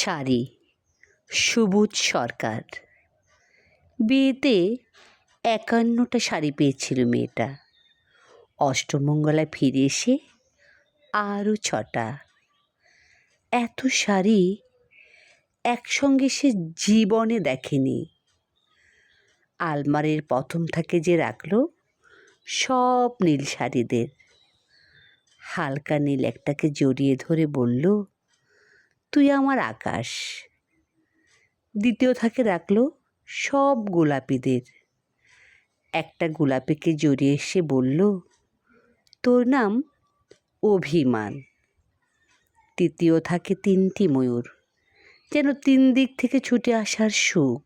শাড়ি, সুবোধ সরকার। বিয়েতে ৫১টা শাড়ি পেয়েছিল মেয়েটা। অষ্টমঙ্গলায় ফিরে এসে আরও ৬টা। এত শাড়ি একসঙ্গে সে জীবনে দেখেনি। আলমারির প্রথম থাকে যে রাখলো সব নীল শাড়িদের। হালকা নীল একটাকে জড়িয়ে ধরে বলল, তুই আমার আকাশ। দ্বিতীয় থাকে রাখলো সব গোলাপিদের। একটা গোলাপিকে জড়িয়ে এসে বলল, তোর নাম অভিমান। তৃতীয় থাকে ৩টি ময়ূর, যেন ৩ দিক থেকে ছুটে আসার সুখ।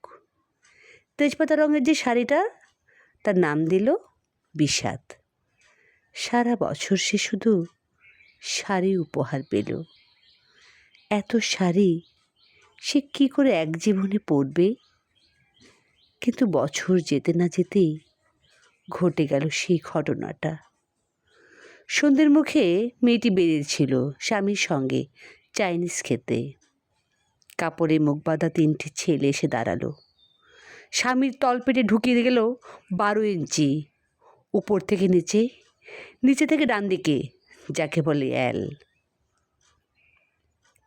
তেজপাতা রঙের যে শাড়িটা, তার নাম দিল বিষাদ। সারা বছর সে শুধু শাড়ি উপহার পেল। এত শাড়ি সে কী করে এক জীবনে পরবে? কিন্তু বছর যেতে না যেতেই ঘটে গেল সেই ঘটনাটা। সন্ধ্যের মুখে মেয়েটি বেরিয়েছিল স্বামীর সঙ্গে চাইনিজ খেতে। কাপড়ে মুখ বাঁধা ৩টে ছেলে এসে দাঁড়ালো। স্বামীর তলপেটে ঢুকিয়ে গেল ১২ ইঞ্চি, উপর থেকে নিচে, নিচে থেকে ডান দিকে, যাকে বলে এল।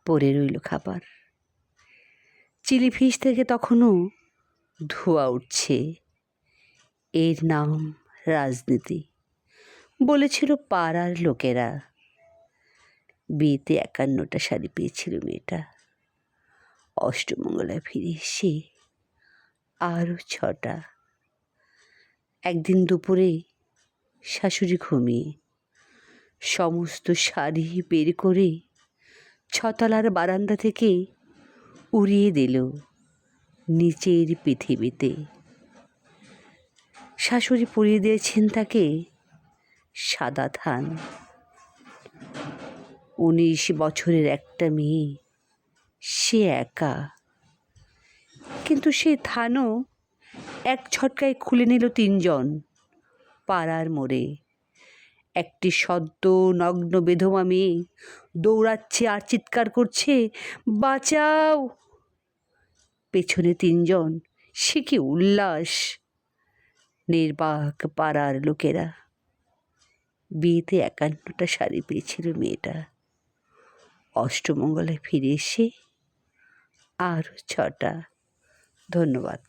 পড়ে রইল খাবার। চিলি ফিশ থেকে তখনও ধোঁয়া উঠছে। এর নাম রাজনীতি, বলেছিল পাড়ার লোকেরা। বিয়েতে ৫১টা শাড়ি পেয়েছিল মেয়েটা। অষ্টমঙ্গলায় ফিরে এসে আরও ৬টা। একদিন দুপুরে শাশুড়ি ঘুমিয়ে সমস্ত শাড়ি বের করে ৬তলার বারান্দা থেকে উড়িয়ে দিল নিচের পৃথিবীতে। শাশুড়ি পরিয়ে দিয়েছেন তাকে সাদা ধান। ১৯ বছরের একটা মেয়ে, সে একা। কিন্তু সে ধানও এক ঝটকায় খুলে নিল ৩ জন পাড়ার মোড়ে। একটি সদ্য নগ্ন বেধবা মেয়ে দৌড়াচ্ছে আর চিৎকার করছে, বাঁচাও। পেছনে ৩ জন, সে কি উল্লাস! নির্বাক পাড়ার লোকেরা। বিয়েতে ৫১টা শাড়ি পেয়েছিল মেয়েটা। অষ্টমঙ্গলায় ফিরে এসে আরও ৬টা। ধন্যবাদ।